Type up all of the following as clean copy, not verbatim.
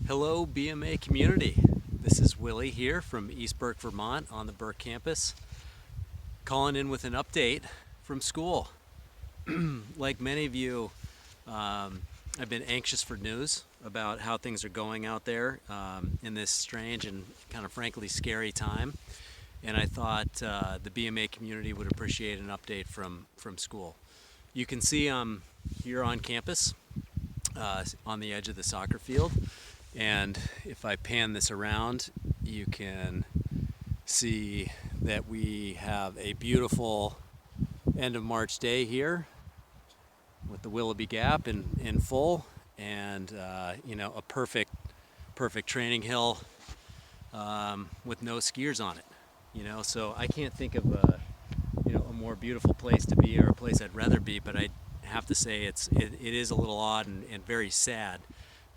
Hello BMA community. This is Willie here from East Burke, Vermont on the Burke campus, calling in with an update from school. Like many of you, I've been anxious for news about how things are going out there in this strange and kind of frankly scary time. And I thought the BMA community would appreciate an update from school. You can see I'm here on campus on the edge of the soccer field. And if I pan this around, you can see that we have a beautiful end of March day here with the Willoughby Gap in full, and a perfect training hill with no skiers on it. So I can't think of a more beautiful place to be, or a place I'd rather be, but I have to say it is a little odd and very sad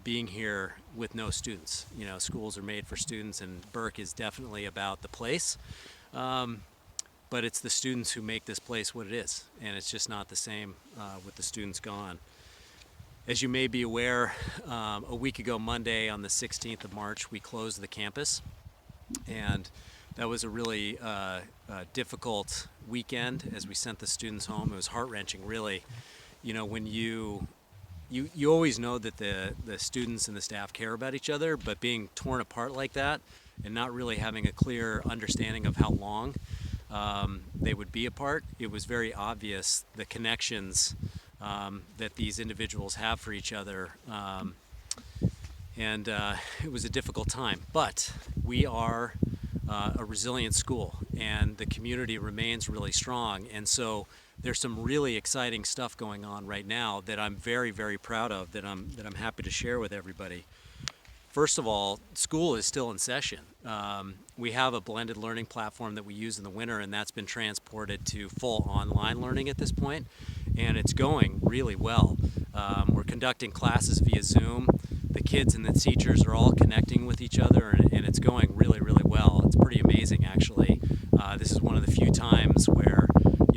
being here with no students. Schools are made for students, and Burke is definitely about the place, but it's the students who make this place what it is, and it's just not the same with the students gone. As you may be aware, a week ago Monday on the 16th of March we closed the campus, and that was a really difficult weekend as we sent the students home. It was heart-wrenching, really. When you always know that the students and the staff care about each other, but being torn apart like that and not really having a clear understanding of how long they would be apart, it was very obvious the connections that these individuals have for each other, and it was a difficult time. But we are a resilient school, and the community remains really strong, and so there's some really exciting stuff going on right now that I'm very, very proud of, that I'm happy to share with everybody. First of all, school is still in session. We have a blended learning platform that we use in the winter, and that's been transported to full online learning at this point, and it's going really well. We're conducting classes via Zoom. The kids and the teachers are all connecting with each other, and it's going really, really well. It's pretty amazing, actually. This is one of the few times where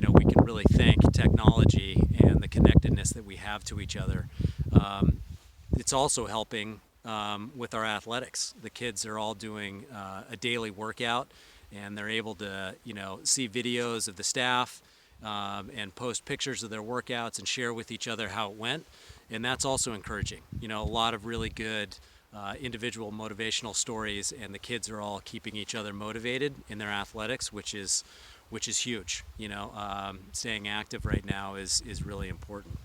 we can really thank technology and the connectedness that we have to each other. It's also helping with our athletics. The kids are all doing a daily workout, and they're able to see videos of the staff and post pictures of their workouts and share with each other how it went, and that's also encouraging. A lot of really good individual motivational stories, and the kids are all keeping each other motivated in their athletics, which is huge. Staying active right now is really important.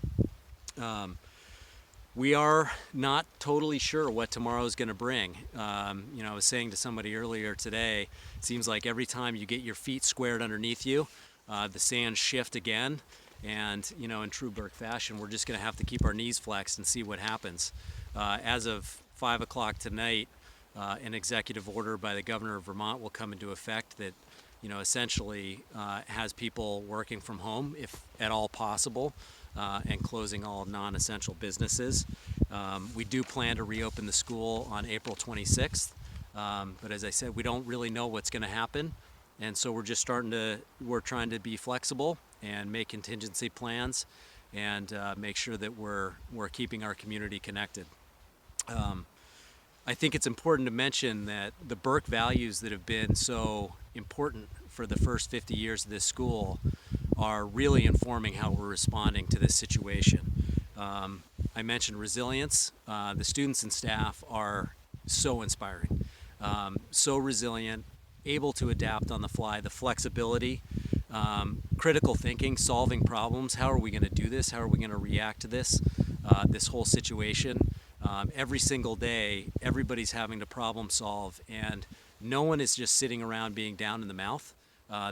We are not totally sure what tomorrow is going to bring. I was saying to somebody earlier today, it seems like every time you get your feet squared underneath you, the sands shift again, and in true Burke fashion, we're just going to have to keep our knees flexed and see what happens. As of 5 o'clock tonight, an executive order by the governor of Vermont will come into effect that essentially has people working from home, if at all possible, and closing all non-essential businesses. We do plan to reopen the school on April 26th, but as I said, we don't really know what's going to happen, and so we're trying to be flexible and make contingency plans, and make sure that we're keeping our community connected. I think it's important to mention that the Burke values that have been so important for the first 50 years of this school are really informing how we're responding to this situation. I mentioned resilience. The students and staff are so inspiring, so resilient, able to adapt on the fly, the flexibility, critical thinking, solving problems. How are we going to do this? How are we going to react to this whole situation? Every single day, everybody's having to problem solve, and no one is just sitting around being down in the mouth.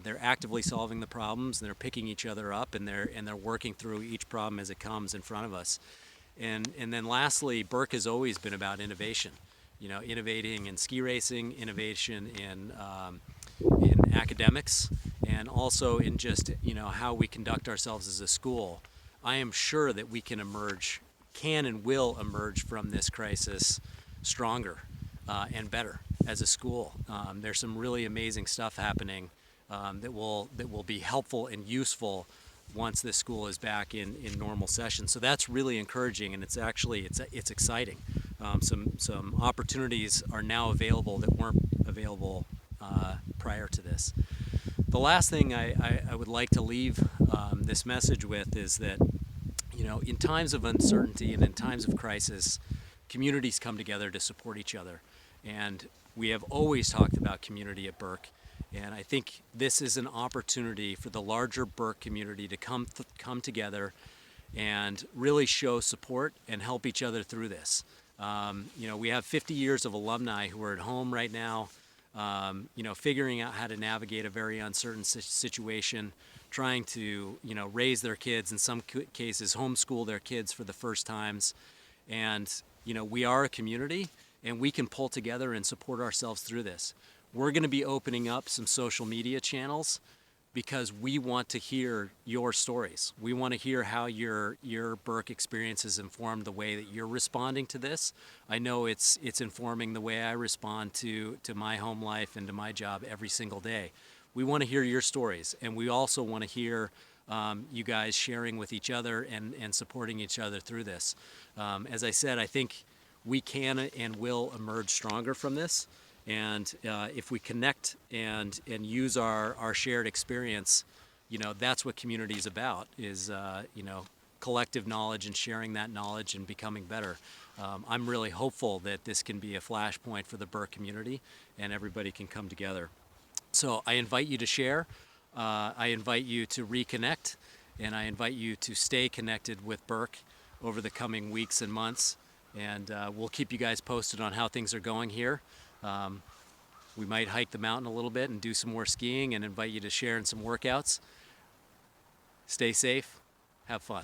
They're actively solving the problems, and they're picking each other up, and they're working through each problem as it comes in front of us. And then lastly, Burke has always been about innovation. Innovating in ski racing, innovation in academics, and also in just how we conduct ourselves as a school. I am sure that we can and will emerge from this crisis stronger and better as a school. There's some really amazing stuff happening that will be helpful and useful once this school is back in normal session. So that's really encouraging, and it's exciting. some opportunities are now available that weren't available prior to this. The last thing I would like to leave this message with is that, in times of uncertainty and in times of crisis, communities come together to support each other. And we have always talked about community at Burke. And I think this is an opportunity for the larger Burke community to come together and really show support and help each other through this. We have 50 years of alumni who are at home right now, figuring out how to navigate a very uncertain situation, trying to, raise their kids, in some cases homeschool their kids for the first times. And, we are a community, and we can pull together and support ourselves through this. We're going to be opening up some social media channels because we want to hear your stories. We want to hear how your Burke experience has informed the way that you're responding to this. I know it's informing the way I respond to my home life and to my job every single day. We want to hear your stories, and we also want to hear you guys sharing with each other and supporting each other through this. As I said, I think we can and will emerge stronger from this. And if we connect and use our shared experience, that's what community is about, is, collective knowledge and sharing that knowledge and becoming better. I'm really hopeful that this can be a flashpoint for the Burke community and everybody can come together. So I invite you to share, I invite you to reconnect, and I invite you to stay connected with Burke over the coming weeks and months. And we'll keep you guys posted on how things are going here. We might hike the mountain a little bit and do some more skiing and invite you to share in some workouts. Stay safe, have fun.